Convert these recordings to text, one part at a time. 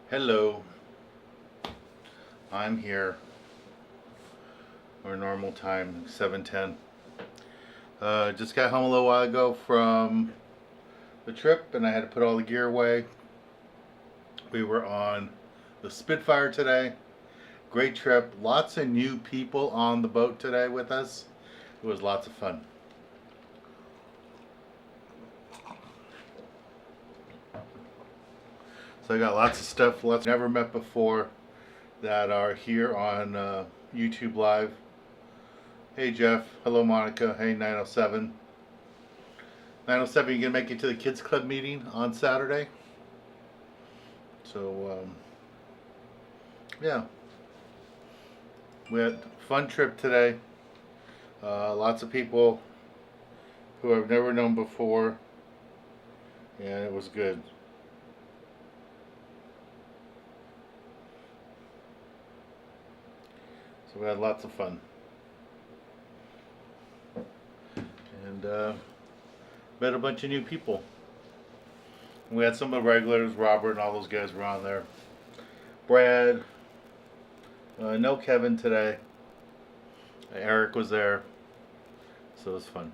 Hello, I'm here. Our normal time, 7:10. Just got home a little while ago from the trip, and I had to put all the gear away. We were on the Spitfire today. Great trip. Lots of new people on the boat today with us. It was lots of fun. So I got lots of stuff, lots never met before, that are here on YouTube Live. Hey Jeff, hello Monica, hey 907. 907, you gonna make it to the Kids Club meeting on Saturday? So, yeah. We had a fun trip today. Lots of people who I've never known before, and it was good. So we had lots of fun. And met a bunch of new people. We had some of the regulars, Robert and all those guys were on there. Brad, no Kevin today. Eric was there. So it was fun.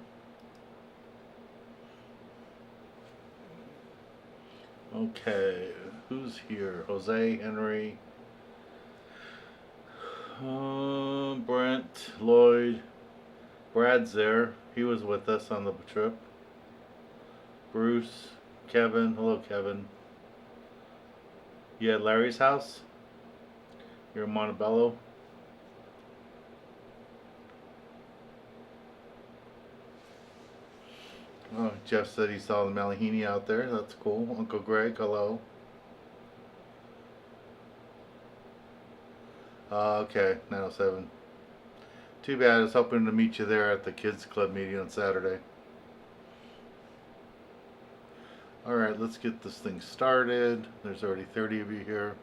Okay, who's here? Jose, Henry, Brent, Lloyd, Brad's there. He was with us on the trip. Bruce, Kevin. Hello, Kevin. You at Larry's house? You're in Montebello? Oh, Jeff said he saw the Malahini out there. That's cool. Uncle Greg, hello. Okay, 907. Too bad. I was hoping to meet you there at the Kids Club meeting on Saturday. Alright, let's get this thing started. There's already 30 of you here.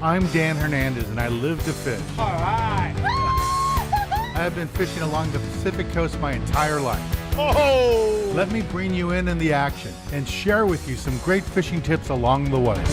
I'm Dan Hernandez and I live to fish. Alright! I have been fishing along the Pacific coast my entire life. Oh! Let me bring you in the action and share with you some great fishing tips along the way.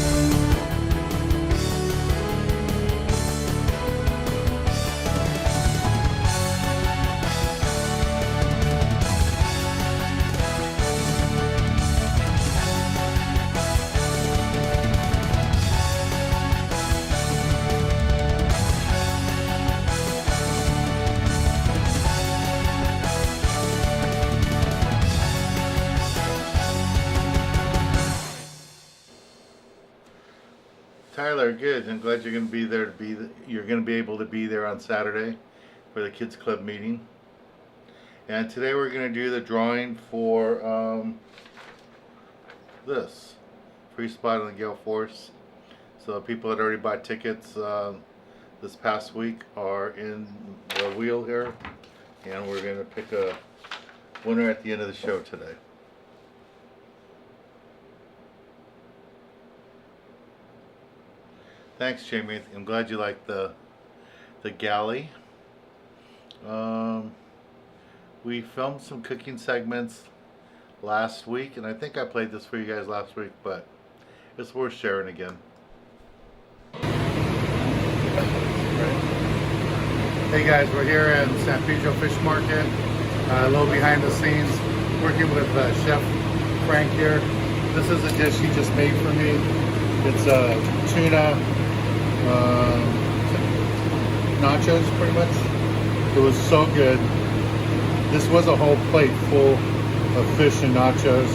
Tyler, good. I'm glad you're going to be there. You're going to be able to be there on Saturday for the Kids Club meeting. And today we're going to do the drawing for this free spot on the Gale Force. So people that already bought tickets this past week are in the wheel here, and we're going to pick a winner at the end of the show today. Thanks, Jamie. I'm glad you liked the galley. We filmed some cooking segments last week, and I think I played this for you guys last week, but it's worth sharing again. Hey guys, we're here at San Pedro Fish Market, a little behind the scenes, working with Chef Frank here. This is a dish he just made for me. It's tuna nachos, pretty much. It was so good. This was a whole plate full of fish and nachos,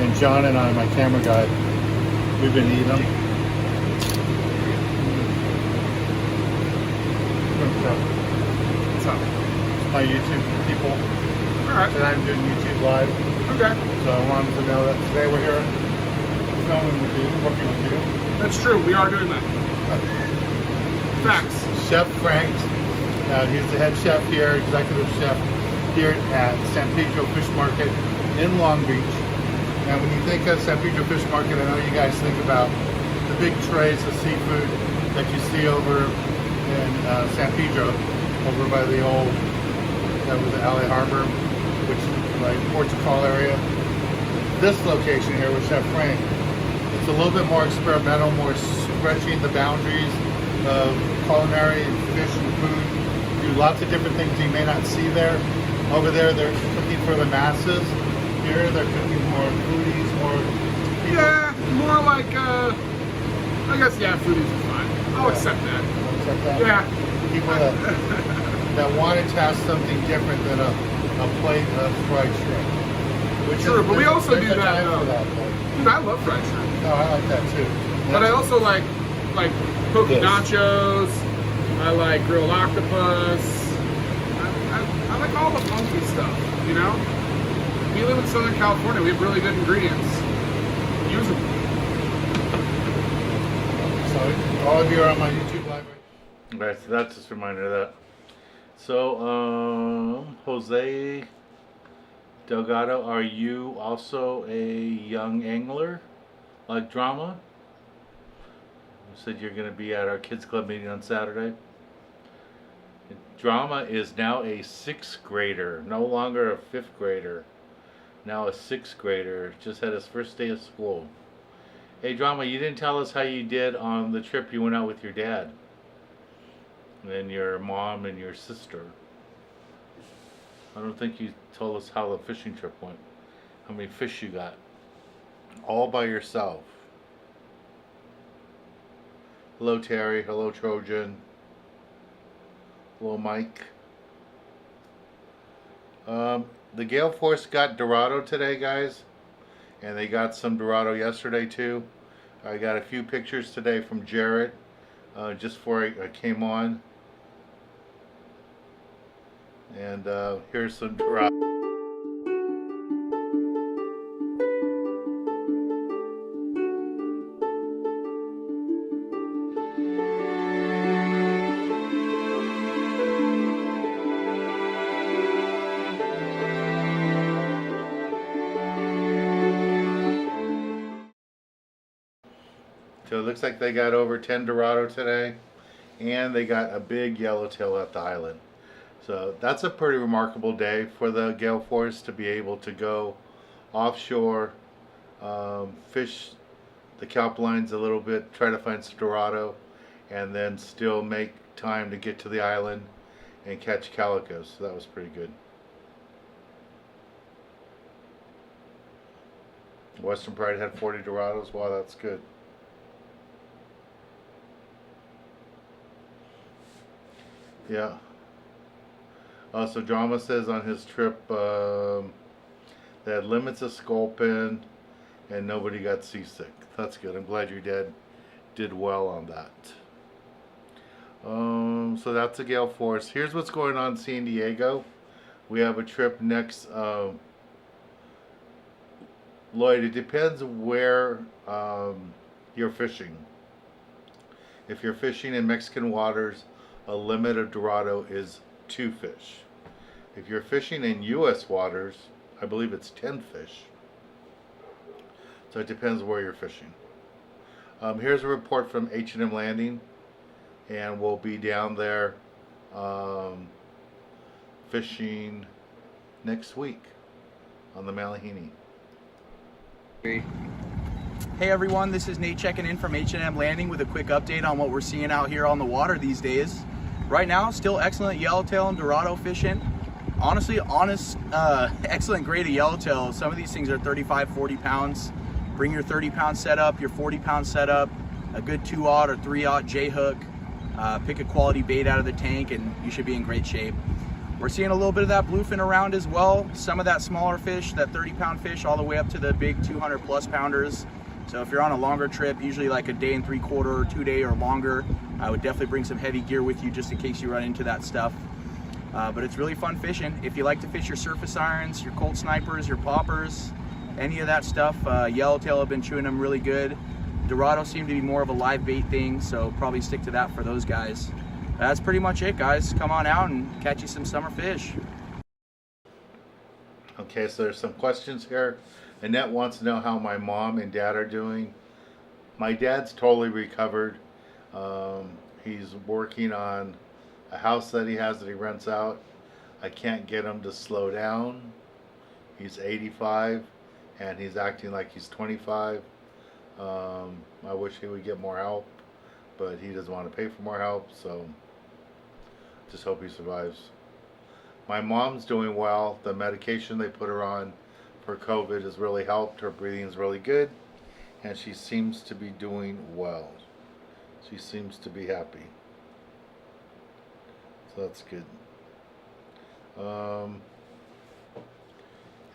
and John and I, my camera guy, we've been eating them. What's up? My YouTube people. Alright. And I'm doing YouTube Live. Okay. So I wanted to know that today we're here filming with you, working with you. That's true. We are doing that. Facts. Chef Frank, he's the head chef here, executive chef here at San Pedro Fish Market in Long Beach. And when you think of San Pedro Fish Market, I know you guys think about the big trays of seafood that you see over in San Pedro, over by the old, that was the LA Harbor, which is like Portugal area. this location here with Chef Frank, it's a little bit more experimental, more stretching the boundaries of culinary and fish and food. Do lots of different things you may not see there. Over there, they're cooking for the masses. Here, they're cooking more foodies, more people. Yeah, more like, I guess, yeah, foodies is fine. I'll accept that. Accept that. Yeah. People that want to test something different than a plate of fried shrimp. Which True, but we also there's do a that, time for though. that, but- Dude, I love fried shrimp. No, I like that too. But I also like poke This. nachos. I like grilled octopus. I like all the funky stuff, you know? We live in Southern California. We have really good ingredients. Use them. So all of you are on my YouTube live right? Right, so that's just a reminder of that. So, Jose Delgado, are you also a young angler like Drama? You said you're going to be at our kids club meeting on Saturday. Drama is now a 6th grader, no longer a 5th grader. Now a 6th grader, just had his first day of school. Hey Drama, you didn't tell us how you did on the trip you went out with your dad and your mom and your sister. I don't think you told us how the fishing trip went. How many fish you got? All by yourself. Hello Terry, hello Trojan. Hello Mike. The Gale Force got Dorado today, guys. And they got some Dorado yesterday too. I got a few pictures today from Jarrett just before I came on. And here's some Dorado. So it looks like they got over 10 Dorado today, and they got a big yellowtail at the island. So that's a pretty remarkable day for the Gale Force to be able to go offshore, fish the kelp lines a little bit, try to find some Dorado, and then still make time to get to the island and catch calicos. So that was pretty good. Western Pride had 40 Dorados. Wow, that's good. Yeah. So Drama says on his trip they had limits of sculpin and nobody got seasick. That's good. I'm glad your dad did well on that. So that's the Gale Force. Here's what's going on in San Diego. We have a trip next. Lloyd, it depends where you're fishing. If you're fishing in Mexican waters, a limit of Dorado is 2 fish. If you're fishing in U.S. waters, I believe it's 10 fish. So it depends where you're fishing. Here's a report from H&M Landing, and we'll be down there fishing next week on the Malahini. Hey everyone, this is Nate checking in from H&M Landing with a quick update on what we're seeing out here on the water these days. Right now, still excellent yellowtail and Dorado fishing. Honestly, excellent grade of yellowtail. Some of these things are 35, 40 pounds. Bring your 30-pound setup, your 40-pound setup, a good 2-aught or 3-aught J-hook. Pick a quality bait out of the tank and you should be in great shape. We're seeing a little bit of that bluefin around as well. Some of that smaller fish, that 30-pound fish, all the way up to the big 200-plus pounders. So if you're on a longer trip, usually like a 1 3/4 or 2 day or longer, I would definitely bring some heavy gear with you just in case you run into that stuff. But it's really fun fishing. If you like to fish your surface irons, your cold snipers, your poppers, any of that stuff, yellowtail have been chewing them really good. Dorado seem to be more of a live bait thing, so probably stick to that for those guys. That's pretty much it, guys. Come on out and catch you some summer fish. Okay, so there's some questions here. Annette wants to know how my mom and dad are doing. My dad's totally recovered. He's working on a house that he has that he rents out. I can't get him to slow down. He's 85 and he's acting like he's 25. I wish he would get more help, but he doesn't want to pay for more help, so just hope he survives. My mom's doing well. The medication they put her on for COVID has really helped. Her breathing is really good, and she seems to be doing well. She seems to be happy. So that's good.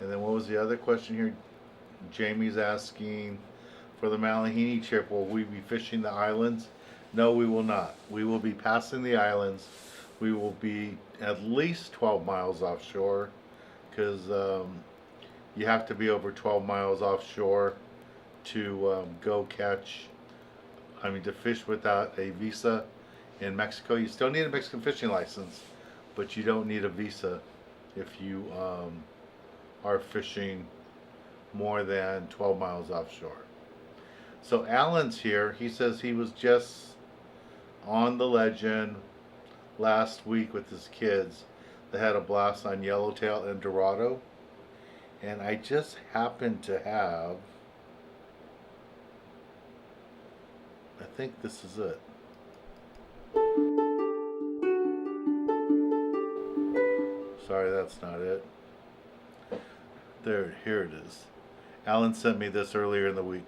And then what was the other question here? Jamie's asking, for the Malahini trip, will we be fishing the islands? No, we will not. We will be passing the islands. We will be at least 12 miles offshore, because you have to be over 12 miles offshore to go catch, to fish without a visa in Mexico. You still need a Mexican fishing license, but you don't need a visa if you are fishing more than 12 miles offshore. So Alan's here. He says he was just on the Legend last week with his kids. They had a blast on Yellowtail and Dorado, and I just happened to have, I think this is it. Sorry, that's not it. There, here it is. Alan sent me this earlier in the week.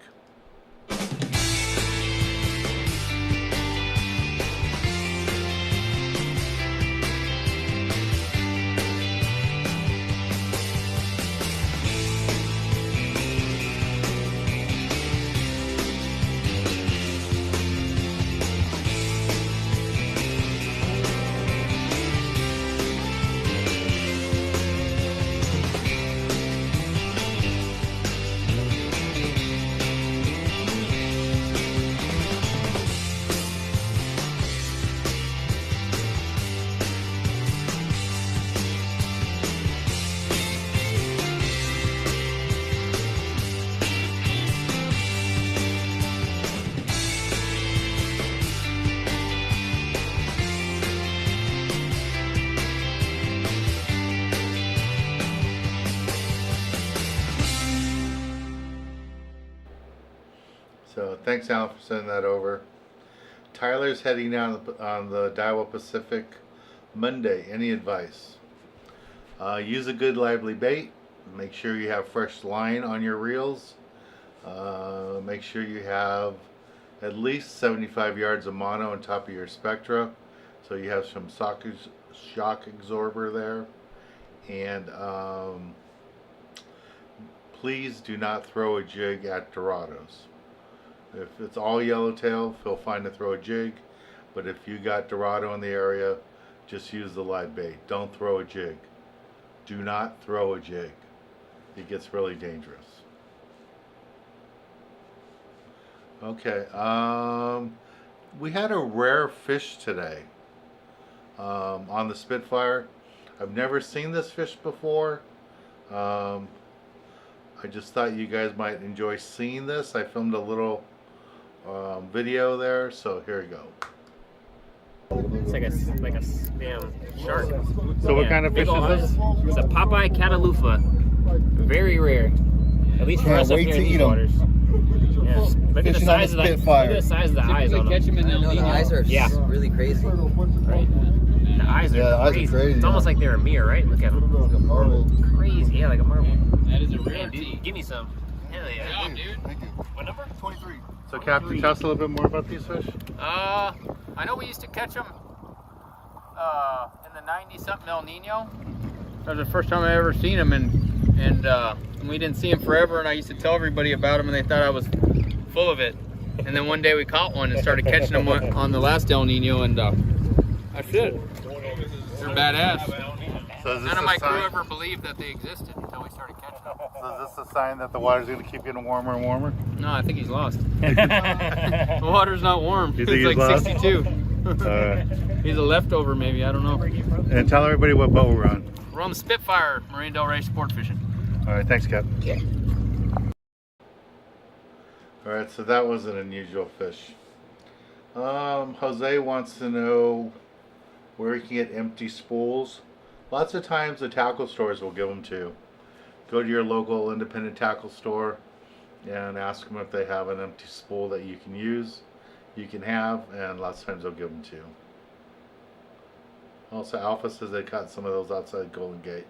So thanks, Alan, for sending that over. Tyler's heading down on the Daiwa Pacific Monday. Any advice? Use a good lively bait. Make sure you have fresh line on your reels. Make sure you have at least 75 yards of mono on top of your Spectra, so you have some shock absorber there. And please do not throw a jig at Dorados. If it's all yellowtail, feel fine to throw a jig, but if you got Dorado in the area, just use the live bait. Don't throw a jig. Do not throw a jig. It gets really dangerous. Okay, we had a rare fish today on the Spitfire. I've never seen this fish before. I just thought you guys might enjoy seeing this. I filmed a little video there, so here we go. It's like a damn shark. So what kind of fish Big ol' is this? eyes. It's a Popeye Catalufa. Very rare. At least for us up wait here to in eat these 'em. waters. Yeah. Look at the size of the eyes on them. The eyes are really crazy. Right? The eyes are, Yeah, the eyes are crazy. crazy, It's almost yeah. like they're a mirror, right? Look at them. Like a marble. Crazy. Yeah, like a marble. That is a Damn, dude. Give me some. Hell yeah. dude. Thank you. What number? 23. So Captain, tell us a little bit more about these fish. I know we used to catch them in the 90-something El Nino. That was the first time I ever seen them, and we didn't see them forever, and I used to tell everybody about them, and they thought I was full of it. And then one day we caught one and started catching them on the last El Nino, and that's it. They're badass. So is this None of a my crew sign? ever believed that they existed until we started catching them. So is this a sign that the water's going to keep getting warmer and warmer? No, I think he's lost. The water's not warm. You think It's he's like lost? 62. He's a leftover, maybe. I don't know. And tell everybody what boat we're on. We're on the Spitfire, Marine Del Rey sport fishing. All right, thanks, Cap. Yeah. All right, so that was an unusual fish. Jose wants to know where he can get empty spools. Lots of times the tackle stores will give them to you. go to your local independent tackle store and ask them if they have an empty spool that you can use, you can have, and lots of times they'll give them to you. Also, Alpha says they caught some of those outside Golden Gate.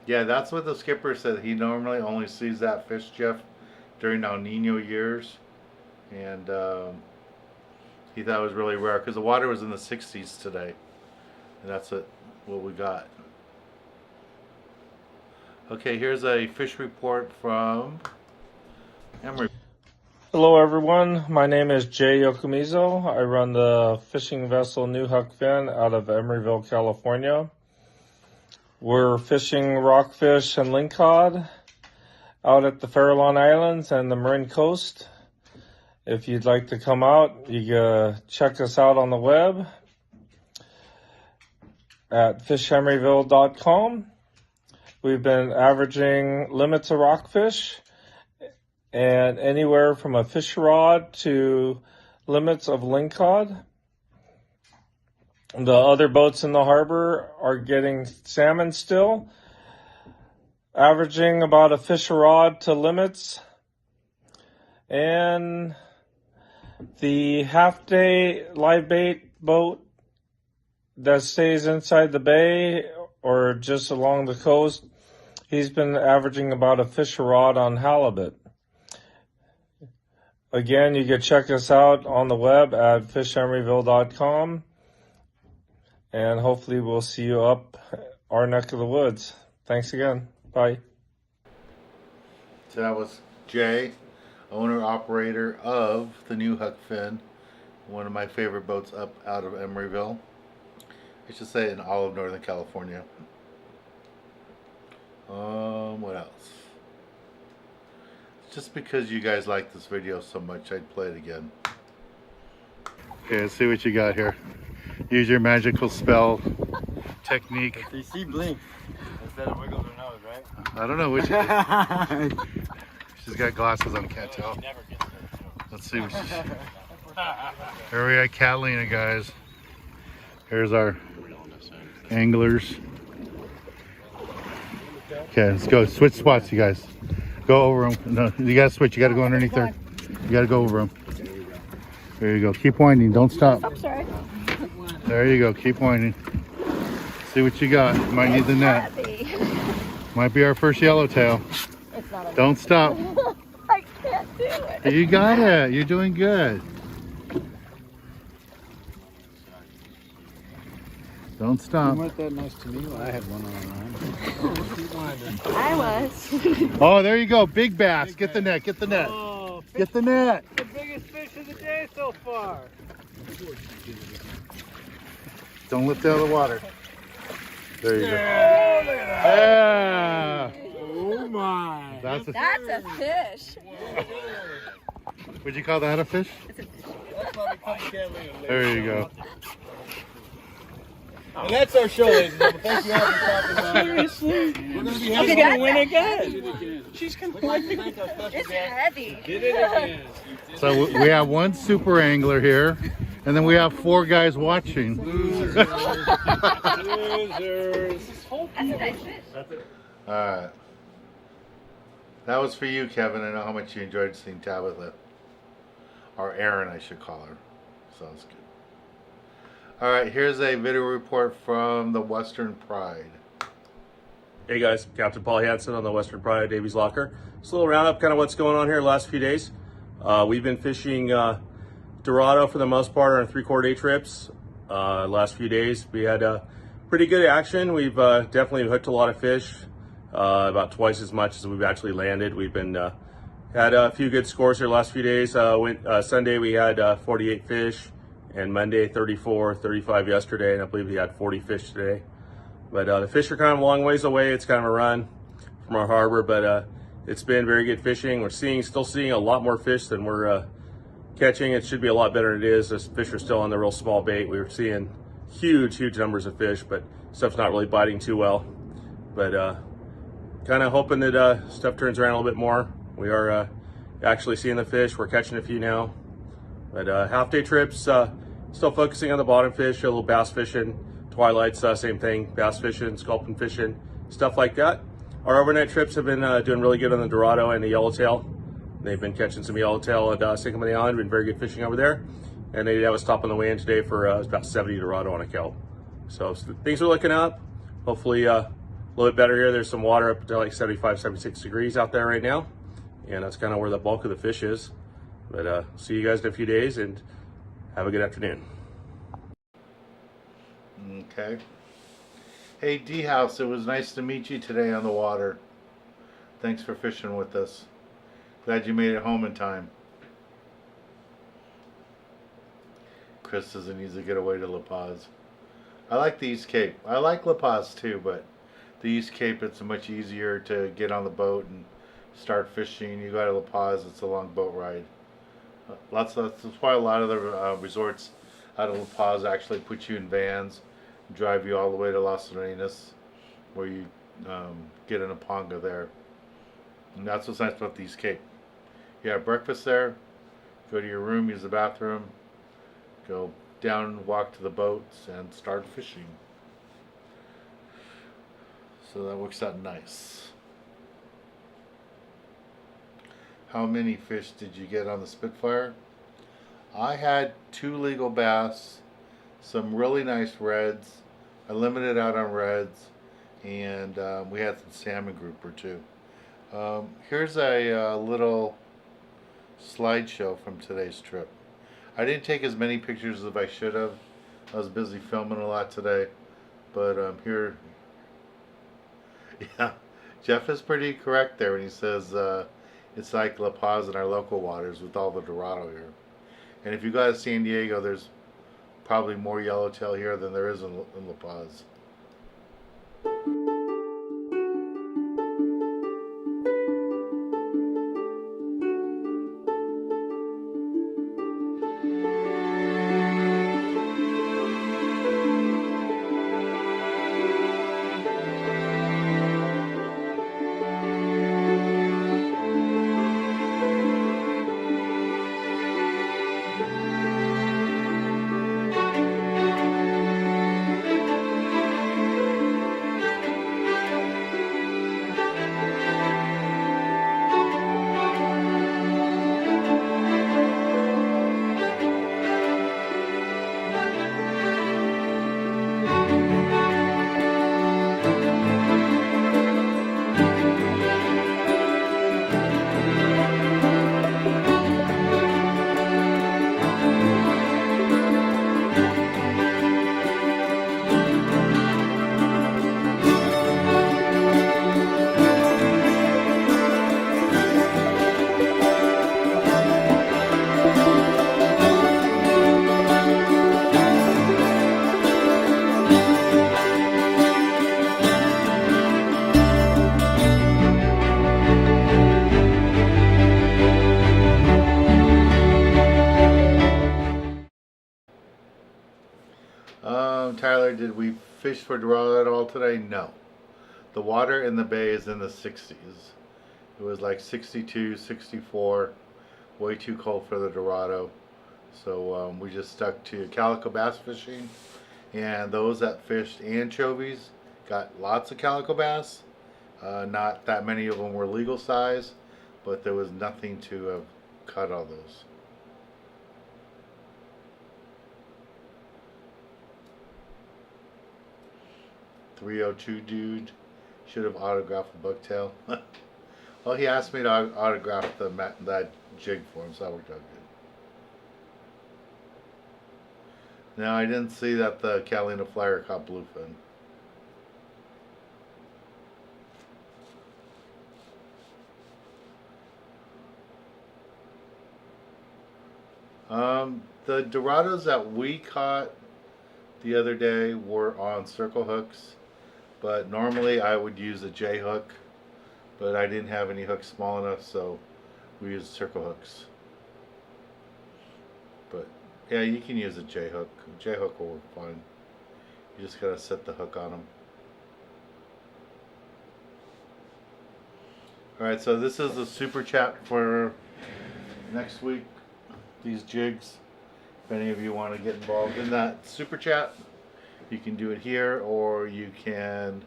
Yeah, that's what the skipper said. He normally only sees that fish, Jeff, during El Nino years. And he thought it was really rare because the water was in the 60s today. And that's what we got. Okay, here's a fish report from Emery. Hello everyone, my name is Jay Yokomizo. I run the fishing vessel New Huck Finn out of Emeryville, California. We're fishing rockfish and lingcod out at the Farallon Islands and the Marin Coast. If you'd like to come out, you can check us out on the web at fishemeryville.com. We've been averaging limits of rockfish and anywhere from a fish rod to limits of lingcod. The other boats in the harbor are getting salmon still, averaging about a fish rod to limits. And the half-day live bait boat that stays inside the bay or just along the coast, he's been averaging about a fish rod on halibut. Again, you can check us out on the web at fishemeryville.com. And hopefully we'll see you up our neck of the woods. Thanks again. Bye. So that was Jay, owner-operator of the New Huck Finn, one of my favorite boats up out of Emeryville. I should say in all of Northern California. What else? Just because you guys like this video so much, I'd play it again. Okay, let's see what you got here. Use your magical spell technique. You see blink instead of wiggle her nose, right? I don't know which. She's got glasses on, can't tell. Let's see what she's. Here we are at Catalina, guys. Here's our anglers. Okay, let's go. Switch spots, you guys. Go over them. No, you gotta switch. You gotta go underneath there. You gotta go over them. There you go. Keep winding. Don't stop. I'm sorry. There you go. Keep winding. See what you got. Might need the net. Might be our first yellowtail. It's not. Don't stop. I can't do it. You got it. You're doing good. Don't stop. You weren't that nice to me when I had one on. I was. Oh, there you go. Big bass. Get the net. Get the net. Oh, Get the net. the biggest fish of the day so far. Don't lift out of the water. There you go. Yeah. Oh my. That's a fish. Would you call that a fish? There you go. And that's our show, ladies and gentlemen. Thank you all for stopping by. Seriously. We're going to be having gonna to win again. She's complaining. It's heavy. Did it again. So we have one super angler here, and then we have 4 guys watching. Losers. That's a nice fish. Alright. That was for you, Kevin. I know how much you enjoyed seeing Tabitha. Or Erin, I should call her. Sounds good. Alright, here's a video report from the Western Pride. Hey guys, Captain Paul Hansen on the Western Pride at Davies Locker. Just a little roundup, kind of what's going on here the last few days. We've been fishing Dorado for the most part on 3/4 day trips. Last few days we had pretty good action. We've definitely hooked a lot of fish, about twice as much as we've actually landed. We've been had a few good scores here the last few days. Sunday we had 48 fish, and Monday 34, 35 yesterday, and I believe we had 40 fish today. But the fish are kind of a long ways away. It's kind of a run from our harbor, but it's been very good fishing. We're still seeing a lot more fish than we're catching. It should be a lot better than it is. The fish are still on the real small bait. We were seeing huge numbers of fish, but stuff's not really biting too well. But kind of hoping that stuff turns around a little bit more. We are actually seeing the fish. We're catching a few now. But half day trips, still focusing on the bottom fish, a little bass fishing. Twilight's same thing, bass fishing, sculpin fishing, stuff like that. Our overnight trips have been doing really good on the Dorado and the yellowtail. They've been catching some yellowtail at Sinkham of the Island, been very good fishing over there. And they have a stop on the way in today for about 70 Dorado on a kelp. So things are looking up. Hopefully a little bit better here. There's some water up to like 75, 76 degrees out there right now. And that's kind of where the bulk of the fish is. But see you guys in a few days and have a good afternoon. Okay. Hey D-House, it was nice to meet you today on the water. Thanks for fishing with us. Glad you made it home in time. Chris says he needs to get away to La Paz. I like the East Cape. I like La Paz too, but the East Cape, it's much easier to get on the boat and start fishing. You go to La Paz, it's a long boat ride. That's why a lot of the resorts out of La Paz actually put you in vans, drive you all the way to Las Arenas, where you get in a ponga there. And that's what's nice about the East Cape. You have breakfast there, go to your room, use the bathroom, go down, walk to the boats, and start fishing. So that works out nice. How many fish did you get on the Spitfire? I had 2 legal bass, some really nice reds. I limited out on reds, and we had some salmon grouper too. Here's a little slideshow from today's trip. I didn't take as many pictures as I should have. I was busy filming a lot today, but here, yeah, Jeff is pretty correct there when he says it's like La Paz in our local waters with all the Dorado here. And if you go to San Diego, there's probably more yellowtail here than there is in La Paz. Tyler, did we fish for Dorado at all today? No. The water in the bay is in the 60s. It was like 62, 64. Way too cold for the Dorado. So we just stuck to calico bass fishing. And those that fished anchovies got lots of calico bass. Not that many of them were legal size, but there was nothing to have caught all those. .302 dude should have autographed the bucktail. Well, he asked me to autograph that jig for him, so that worked out good. Now, I didn't see that the Catalina flyer caught bluefin. The Dorados that we caught the other day were on circle hooks, but normally I would use a J hook, but I didn't have any hooks small enough, so we used circle hooks. But yeah, you can use a J hook. A J hook will work fine. You just gotta set the hook on them. Alright, so this is a super chat for next week, these jigs, if any of you want to get involved in that super chat, you can do it here, or you can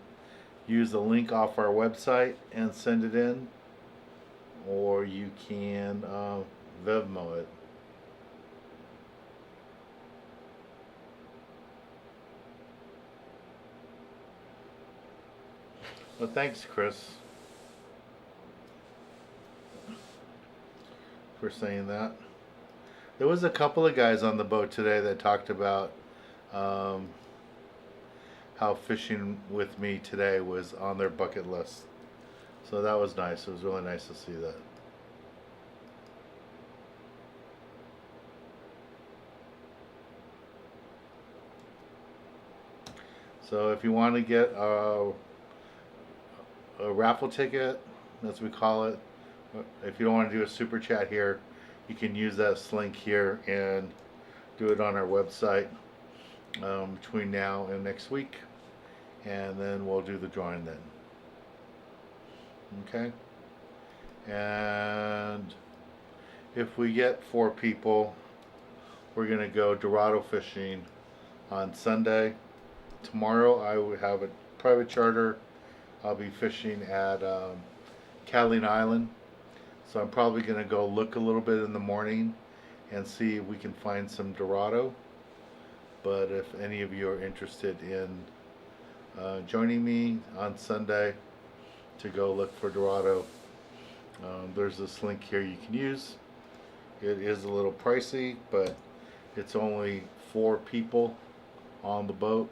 use the link off our website and send it in, or you can Venmo it. Well, thanks, Chris, for saying that. There was a couple of guys on the boat today that talked about how fishing with me today was on their bucket list. So that was nice. It was really nice to see that. So if you want to get a raffle ticket, as we call it, if you don't want to do a super chat here, you can use that link here and do it on our website between now and next week, and then we'll do the drawing then. Okay? And if we get 4 people, we're going to go Dorado fishing on Sunday. Tomorrow I will have a private charter. I'll be fishing at Catalina Island. So I'm probably going to go look a little bit in the morning and see if we can find some Dorado. But if any of you are interested in joining me on Sunday to go look for Dorado, there's this link here you can use. It is a little pricey, but it's only 4 people on the boat,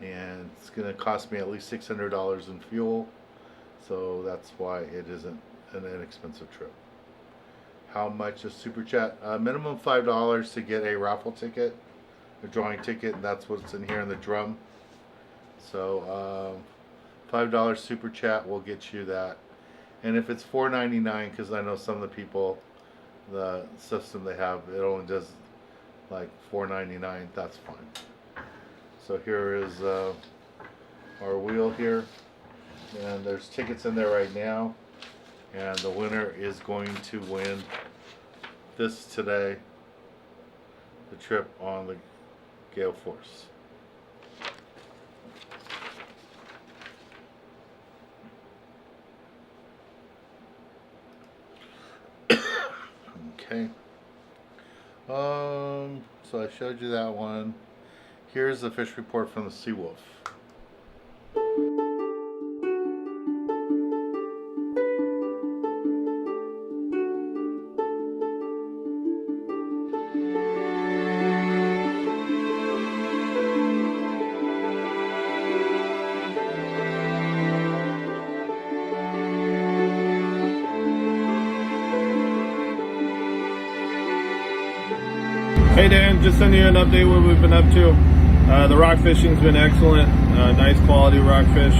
and it's going to cost me at least $600 in fuel, so that's why it isn't an inexpensive trip. How much is super chat? Minimum $5 to get a raffle ticket, a drawing ticket, and that's what's in here in the drum. So $5 super chat will get you that. And if it's $4.99, because I know some of the people, the system they have, it only does like $4.99, that's fine. So here is our wheel here, and there's tickets in there right now, and the winner is going to win this today, the trip on the Gale Force. Okay. So I showed you that one. Here's the fish report from the Seawolf. Hey Dan, just sending you an update what we've been up to. The rock fishing's been excellent, nice quality rockfish,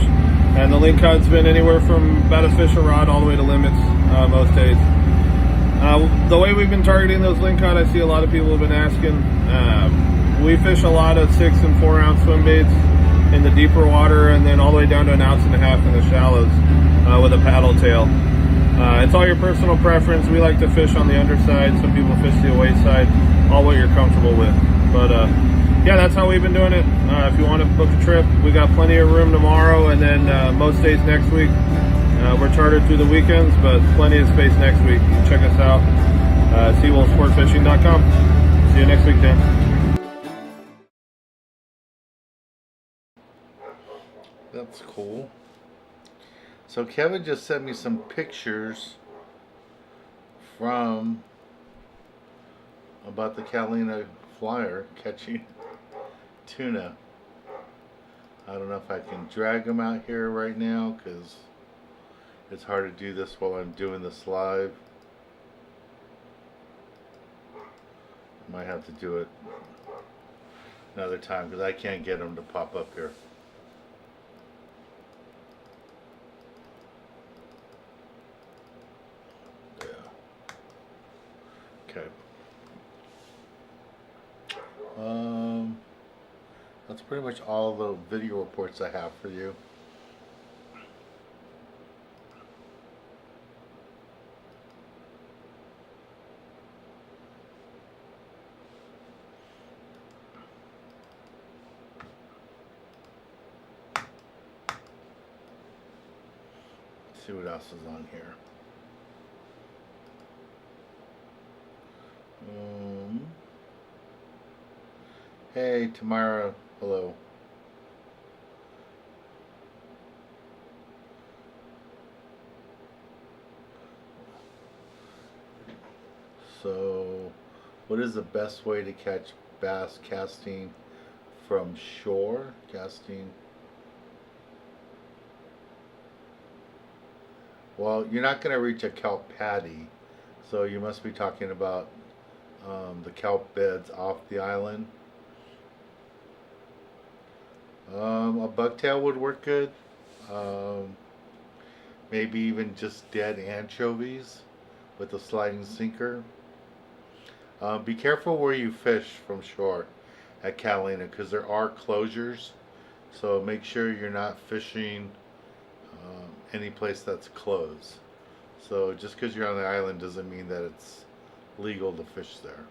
and the link cut's been anywhere from about a fish a rod all the way to limits most days. The way we've been targeting those link cut, I see a lot of people have been asking. We fish a lot of 6 and 4 ounce swim baits in the deeper water, and then all the way down to 1.5 ounces in the shallows with a paddle tail. It's all your personal preference. We like to fish on the underside. Some people fish the away side. All what you're comfortable with. But yeah, that's how we've been doing it. If you want to book a trip, we got plenty of room tomorrow, and then most days next week. We're chartered through the weekends, but plenty of space next week. Check us out, sport-fishing.com. See you next week, Dan. That's cool. So Kevin just sent me some pictures from about the Catalina flyer catching tuna. I don't know if I can drag them out here right now because it's hard to do this while I'm doing this live. Might have to do it another time because I can't get them to pop up here. Okay. That's pretty much all the video reports I have for you. see what else is on here. Hey, Tamara. Hello. So, what is the best way to catch bass casting from shore? Casting. Well, you're not going to reach a kelp patty, so you must be talking about the kelp beds off the island. A bucktail would work good. Maybe even just dead anchovies with a sliding sinker. Be careful where you fish from shore at Catalina, because there are closures, so make sure you're not fishing any place that's closed. So just because you're on the island doesn't mean that it's legal to fish there.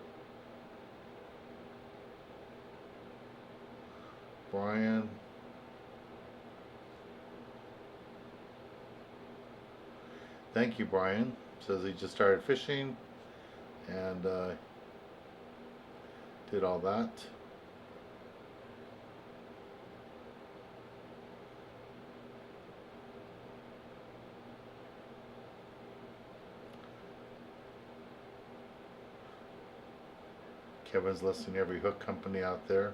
Brian. Thank you, Brian. Says he just started fishing and did all that. Kevin's listing every hook company out there.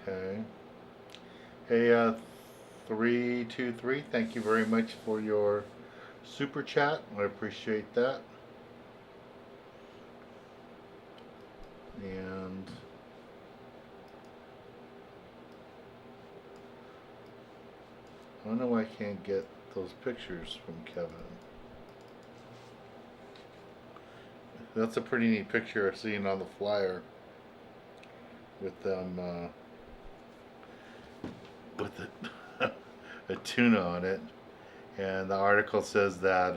Okay. Hey, 323, thank you very much for your super chat. I appreciate that. And I don't know why I can't get those pictures from Kevin. That's a pretty neat picture I've seen on the flyer with them with a tuna on it, and the article says that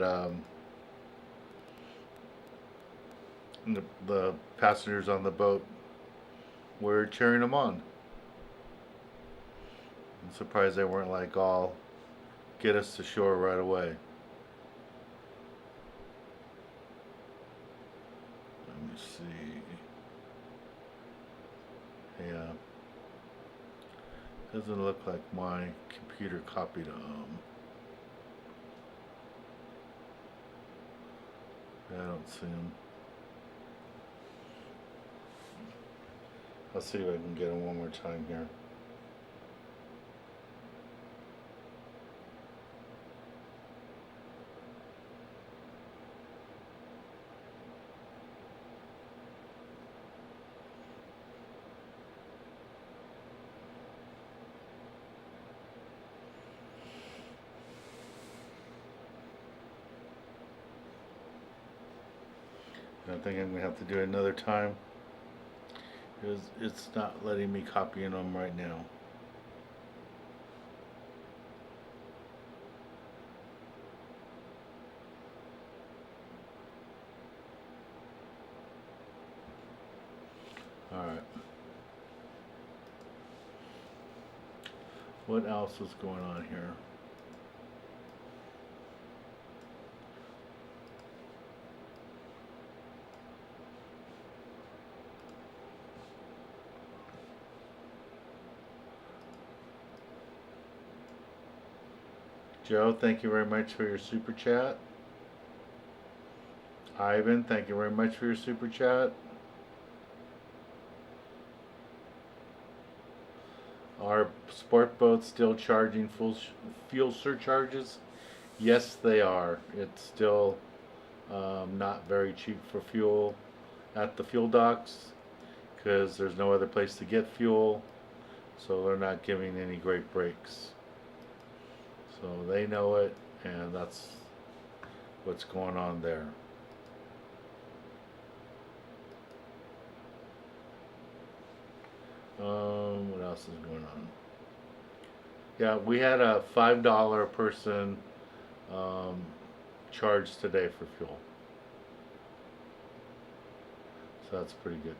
the passengers on the boat were cheering them on. I'm surprised they weren't like all get us to shore right away. Let me see. Yeah. Doesn't look like my computer copied I don't see them. I'll see if I can get them one more time here. I think I'm going to have to do it another time, because it's not letting me copy in them right now. Alright. What else is going on here? Joe, thank you very much for your super chat. Ivan, thank you very much for your super chat. Are sport boats still charging full fuel surcharges? Yes, they are. It's still not very cheap for fuel at the fuel docks, because there's no other place to get fuel, so they're not giving any great breaks. So they know it, and that's what's going on there. What else is going on? Yeah, we had a $5 a person charged today for fuel. So that's pretty good.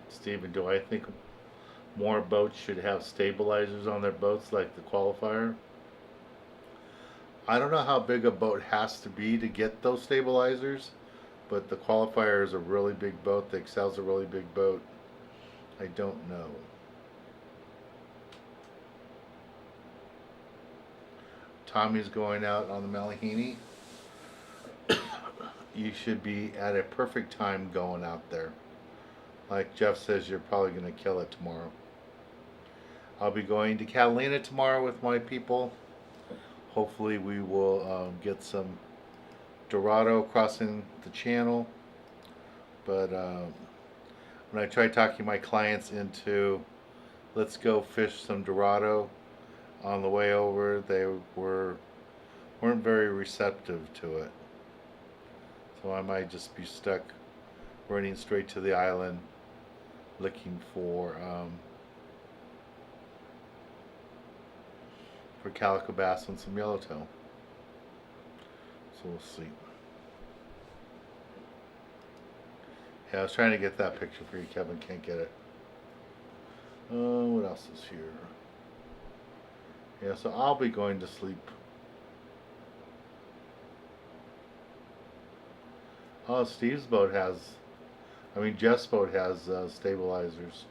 Steven, do I think more boats should have stabilizers on their boats like the Qualifier? I don't know how big a boat has to be to get those stabilizers, but the Qualifier is a really big boat. The Excel's a really big boat. I don't know. Tommy's going out on the Malahini. You should be at a perfect time going out there. Like Jeff says, you're probably going to kill it tomorrow. I'll be going to Catalina tomorrow with my people. Hopefully we will get some Dorado crossing the channel. But when I tried talking my clients into let's go fish some Dorado on the way over, they weren't very receptive to it. So I might just be stuck running straight to the island looking for calico bass and some yellowtail. So we'll see. Yeah, I was trying to get that picture for you, Kevin. Can't get it. What else is here? Yeah, so I'll be going to sleep. Oh, Steve's boat has, Jeff's boat has stabilizers.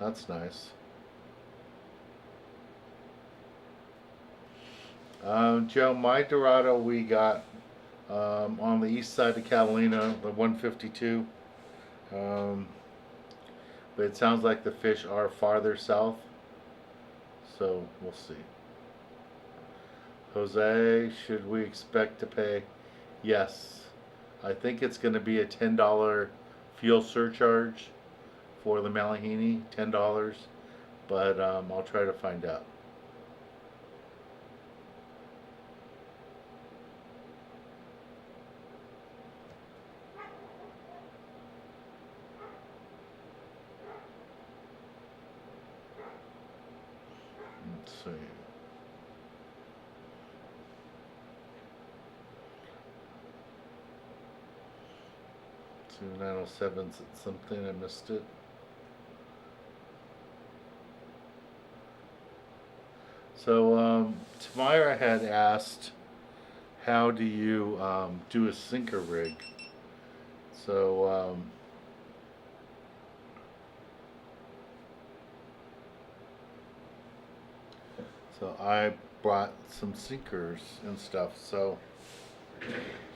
That's nice. Joe, my Dorado we got on the east side of Catalina, the 152. But it sounds like the fish are farther south. So we'll see. Jose, should we expect to pay? Yes. I think it's going to be a $10 fuel surcharge for the Malahini, $10. But I'll try to find out. Let's see. So 907's something, I missed it. So Tamara had asked, how do you do a sinker rig? So so I brought some sinkers and stuff. So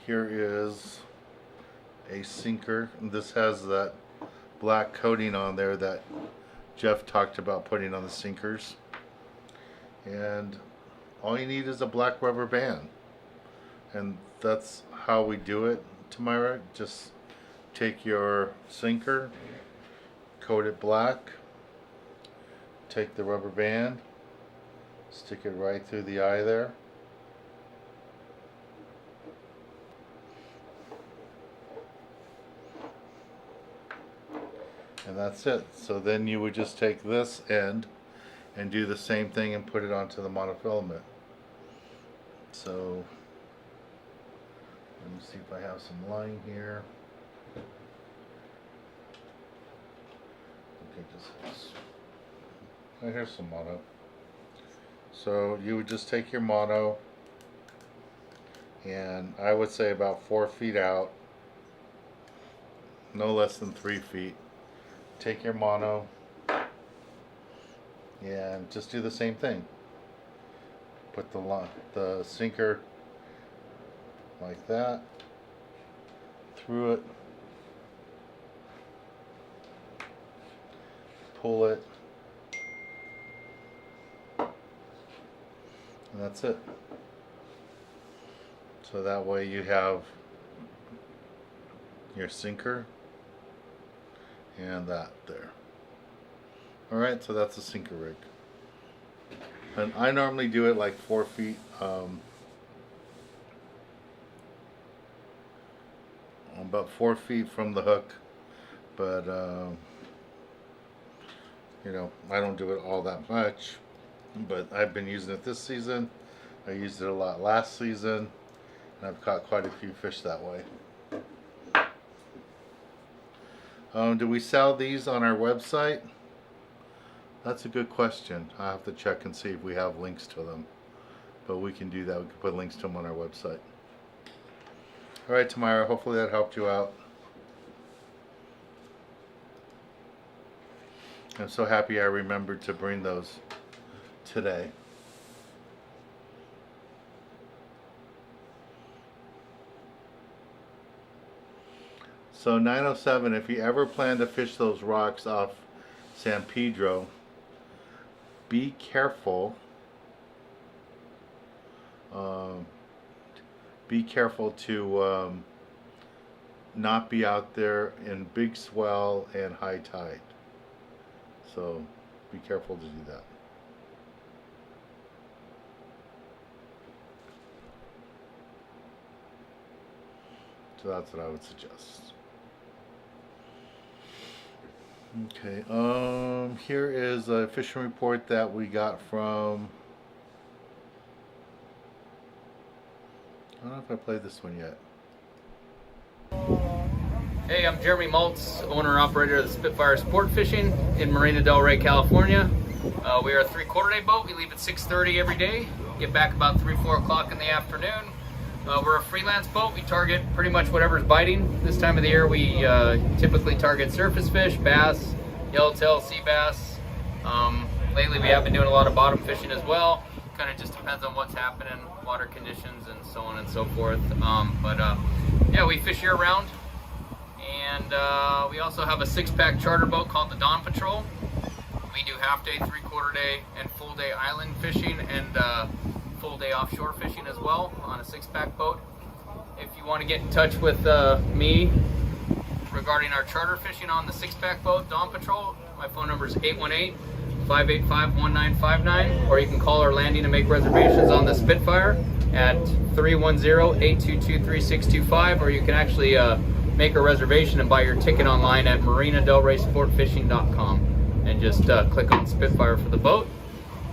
here is a sinker. This has that black coating on there that Jeff talked about putting on the sinkers. And all you need is a black rubber band. And that's how we do it, Tamara. Just take your sinker, coat it black, take the rubber band, stick it right through the eye there. And that's it. So then you would just take this end and do the same thing and put it onto the monofilament. So let me see if I have some line here. Okay, here's some mono. So you would just take your mono, and I would say about 4 feet out, no less than 3 feet. Take your mono and just do the same thing. Put the sinker like that through it, pull it, and that's it. So that way you have your sinker and that there. Alright, so that's a sinker rig. And I normally do it like 4 feet about 4 feet from the hook, but You know, I don't do it all that much, but I've been using it this season. I used it a lot last season, and I've caught quite a few fish that way. Do we sell these on our website? That's a good question. I have to check and see if we have links to them. But we can do that. We can put links to them on our website. All right, Tamara, hopefully that helped you out. I'm so happy I remembered to bring those today. So 907, if you ever plan to fish those rocks off San Pedro, be careful. Be careful to not be out there in big swell and high tide. So be careful to do that. So that's what I would suggest. Okay, here is a fishing report that we got from, I don't know if I played this one yet. Hey, I'm Jeremy Maltz, owner and operator of the Spitfire Sport Fishing in Marina del Rey, California. We are a 3/4 day boat. We leave at 6:30 every day, get back about 3, 4 o'clock in the afternoon. We're a freelance boat. We target pretty much whatever's biting. This time of the year we typically target surface fish, bass, yellowtail, sea bass. Lately we have been doing a lot of bottom fishing as well. Kind of just depends on what's happening, water conditions and so on and so forth. Yeah, we fish year round. And we also have a 6-pack charter boat called the Dawn Patrol. We do half day, 3/4 day, and full day island fishing and full day offshore fishing as well on a 6-pack boat. If you want to get in touch with me regarding our charter fishing on the 6-pack boat, Dawn Patrol, my phone number is 818-585-1959, or you can call our landing and make reservations on the Spitfire at 310-822-3625, or you can actually make a reservation and buy your ticket online at marinadelraysportfishing.com and just click on Spitfire for the boat.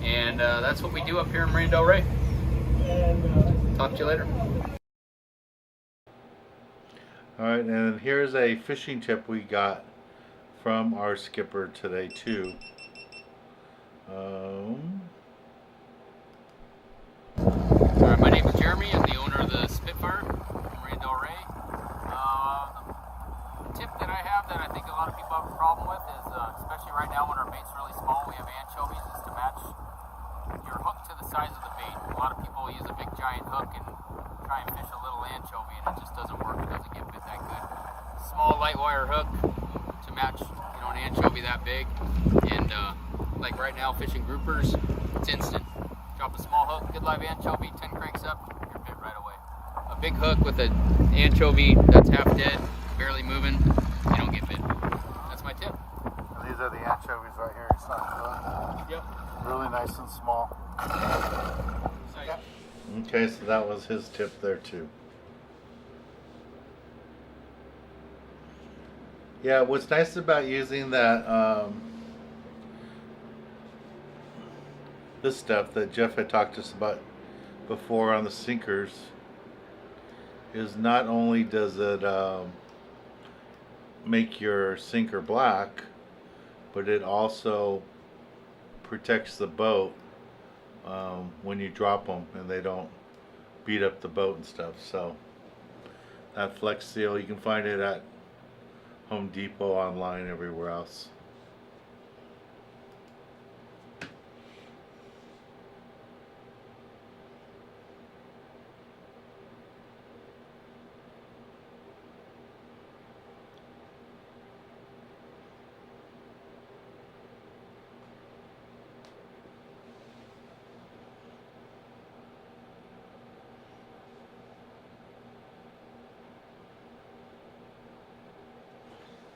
And that's what we do up here in Marina del Rey. Talk to you later. Alright, and here's a fishing tip we got from our skipper today too. Alright, my name is Jeremy. I'm the owner of the Spitfire in Marina del Rey. The tip that I have that I think a lot of people have a problem with is, especially right now when our bait's really small, we have anchovies, is to match your hook to the size of the bait. A lot of people use a big giant hook and try and fish a little anchovy, and it just doesn't work. It doesn't get bit that good. Small light wire hook to match, you know, an anchovy that big. And like right now, fishing groupers, it's instant. Drop a small hook, good live anchovy, 10 cranks up, you're bit right away. A big hook with an anchovy that's half dead, barely moving, you don't get bit. That's my tip. And these are the anchovies right here. It's not Yep. really nice and small. Okay, so that was his tip there too. Yeah, what's nice about using that this stuff that Jeff had talked to us about before on the sinkers is not only does it make your sinker black, but it also protects the boat when you drop them and they don't beat up the boat and stuff. So that Flex Seal, you can find it at Home Depot, online, everywhere else.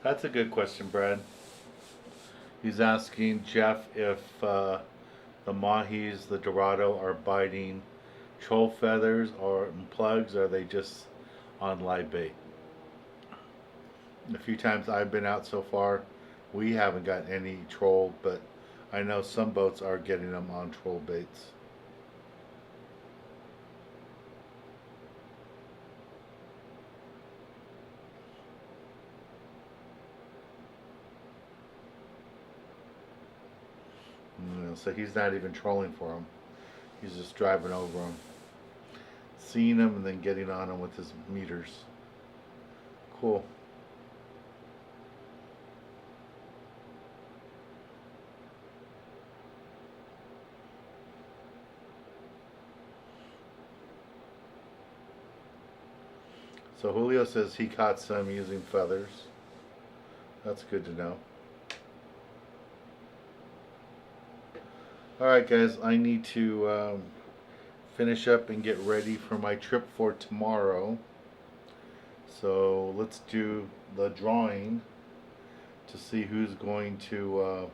That's a good question, Brad. He's asking Jeff if the mahis, the Dorado, are biting troll feathers or plugs, or are they just on live bait? The few times I've been out so far, We haven't got any troll, but I know some boats are getting them on troll baits. So he's not even trolling for them. He's just driving over them, seeing them, and then getting on them with his meters. Cool. So Julio says he caught some using feathers. That's good to know. Alright guys, I need to finish up and get ready for my trip for tomorrow. So let's do the drawing to see who's going to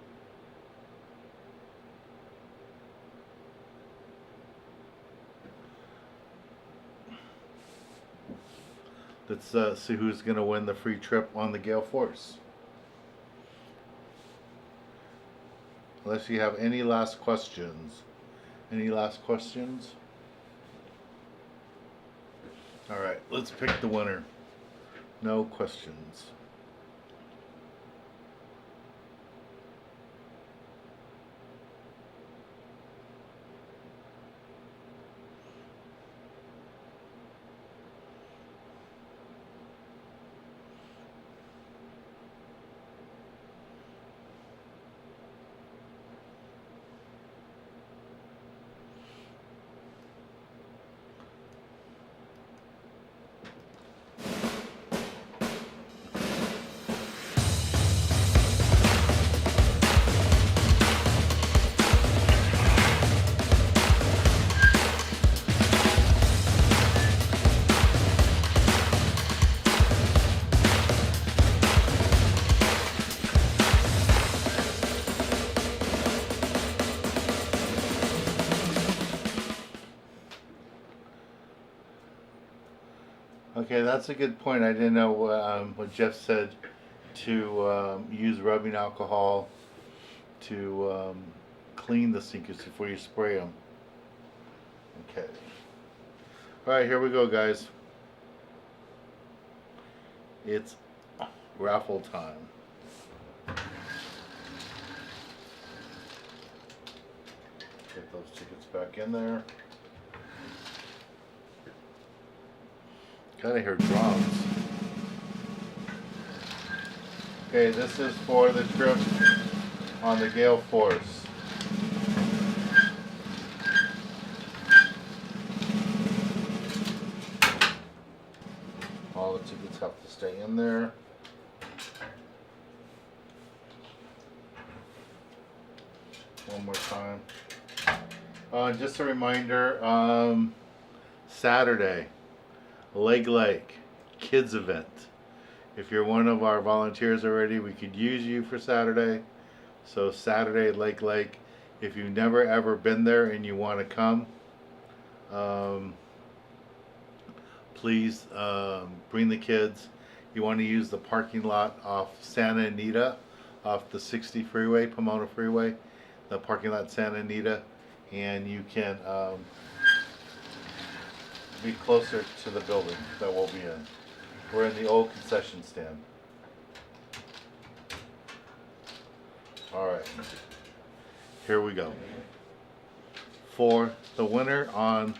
let's see who's going to win the free trip on the Gale Force. Unless you have any last questions. Any last questions? Alright, let's pick the winner. No questions. Okay, that's a good point. I didn't know what Jeff said to use rubbing alcohol to clean the sinkers before you spray them. Okay. Alright, here we go, guys. It's raffle time. Get those tickets back in there. Gotta hear drums. Okay, this is for the trip on the Gale Force. All the tickets have to stay in there. One more time. Just a reminder, Saturday, Lake Kids event. If you're one of our volunteers already, we could use you for Saturday. So Saturday, Lake. If you've never ever been there and you want to come, please bring the kids. You want to use the parking lot off Santa Anita, off the 60 freeway, Pomona Freeway, the parking lot Santa Anita, and you can be closer to the building that we'll be in. We're in the old concession stand. Alright, here we go. For the winner on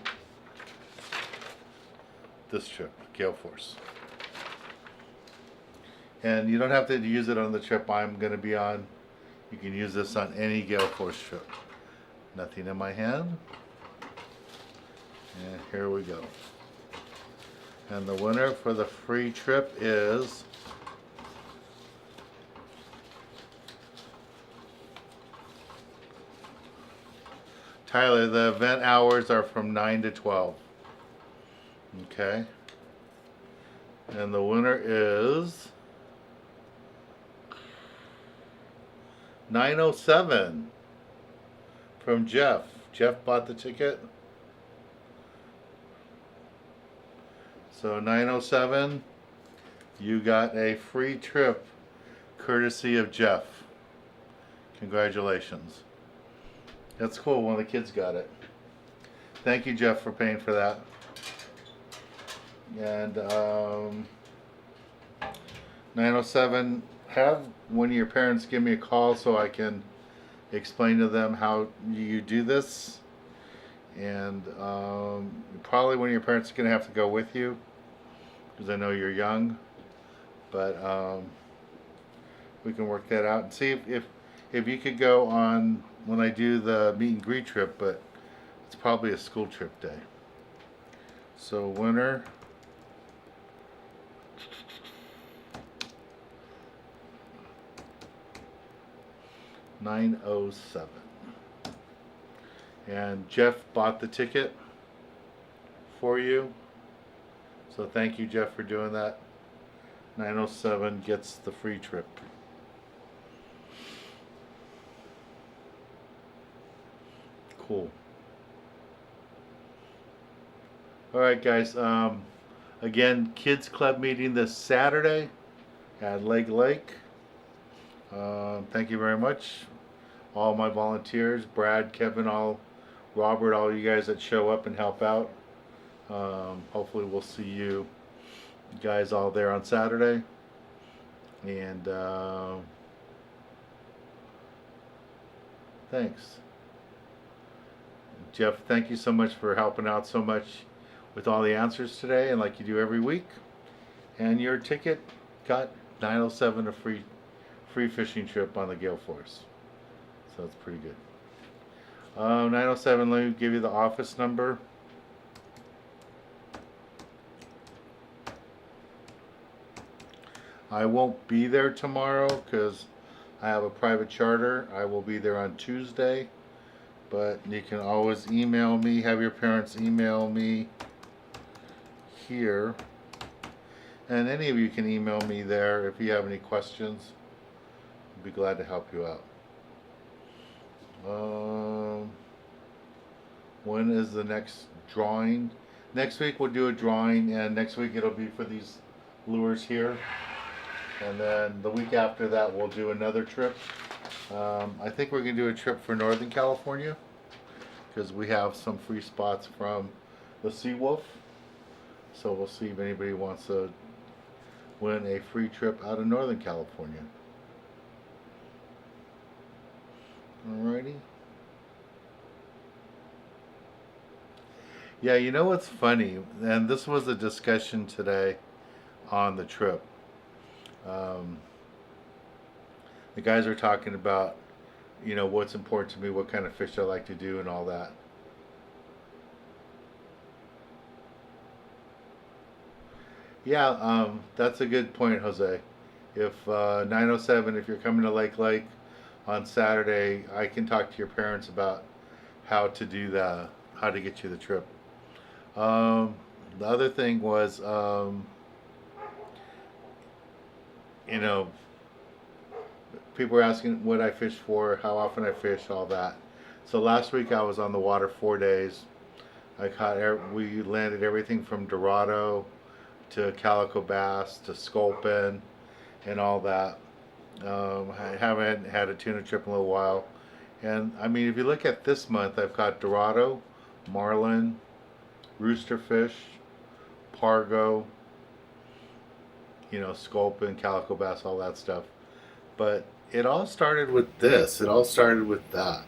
this trip, Gale Force. And you don't have to use it on the trip I'm going to be on. You can use this on any Gale Force trip. Nothing in my hand. And here we go. And the winner for the free trip is Tyler. The event hours are from 9 to 12. Okay. And the winner is 907 from Jeff. Jeff bought the ticket. So 907, you got a free trip courtesy of Jeff. Congratulations. That's cool. One of the kids got it. Thank you, Jeff, for paying for that. And 907, have one of your parents give me a call so I can explain to them how you do this. And probably one of your parents is going to have to go with you because I know you're young. But we can work that out and see if you could go on when I do the meet and greet trip, but it's probably a school trip day. So winner. $907. And Jeff bought the ticket for you. So thank you, Jeff, for doing that. 907 gets the free trip. Cool. Alright guys, again, Kids Club meeting this Saturday at Lake. Thank you very much. All my volunteers, Brad, Kevin, Robert, all you guys that show up and help out. Hopefully we'll see you guys all there on Saturday. And thanks. Jeff, thank you so much for helping out so much with all the answers today, and like you do every week. And your ticket got 907, a free fishing trip on the Gale Force. So it's pretty good. 907, let me give you the office number. I won't be there tomorrow because I have a private charter. I will be there on Tuesday. But you can always email me, have your parents email me here. And any of you can email me there if you have any questions. I'd be glad to help you out. When is the next drawing? Next week we'll do a drawing, and next week it'll be for these lures here. And then the week after that we'll do another trip. I think we're going to do a trip for Northern California because we have some free spots from the Seawolf. So we'll see if anybody wants to win a free trip out of Northern California. Alrighty. Yeah, you know what's funny? And this was a discussion today on the trip. The guys are talking about, you know, what's important to me, what kind of fish I like to do and all that. Yeah, that's a good point, Jose. If 907, if you're coming to Lake on Saturday, I can talk to your parents about how to do how to get you the trip. The other thing was, you know, people were asking what I fish for, how often I fish, all that. So last week I was on the water 4 days. We landed everything from Dorado to calico bass to sculpin and all that. I haven't had a tuna trip in a little while. And I mean, if you look at this month, I've got Dorado, marlin, roosterfish, pargo, you know, sculpin, calico bass, all that stuff. But it all started with this. It all started with that.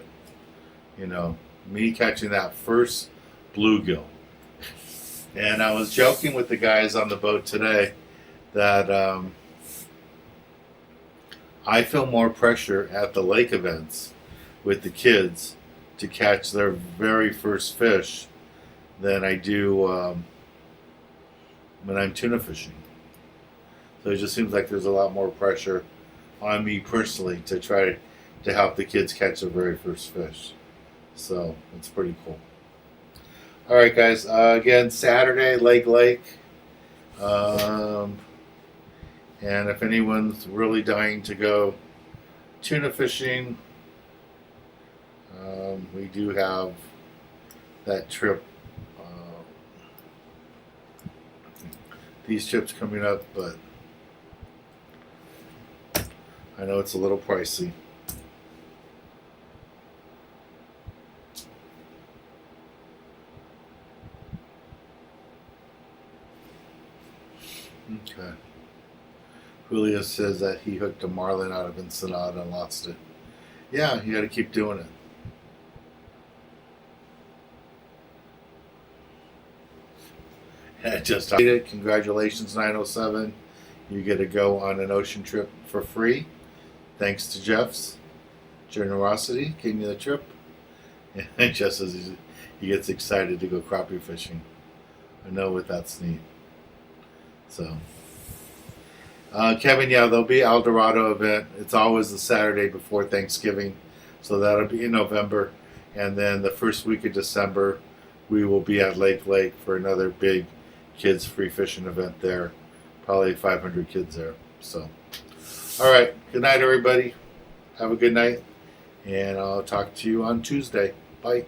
You know, me catching that first bluegill. And I was joking with the guys on the boat today that I feel more pressure at the lake events with the kids to catch their very first fish than I do when I'm tuna fishing. So it just seems like there's a lot more pressure on me personally to try to help the kids catch their very first fish. So it's pretty cool. All right, guys. Again, Saturday, Lake. And if anyone's really dying to go tuna fishing, we do have that trip. These trips coming up, but I know it's a little pricey. Okay. Julio says that he hooked a marlin out of Ensenada and lost it. Yeah, you got to keep doing it. Just congratulations, 907. You get to go on an ocean trip for free. Thanks to Jeff's generosity, gave me the trip. And just as he gets excited to go crappie fishing. I know what that's neat. So, Kevin, yeah, there'll be El Dorado event. It's always the Saturday before Thanksgiving. So that'll be in November. And then the first week of December, we will be at Lake for another big kids free fishing event there. Probably 500 kids there. So, all right. Good night, everybody. Have a good night. And I'll talk to you on Tuesday. Bye.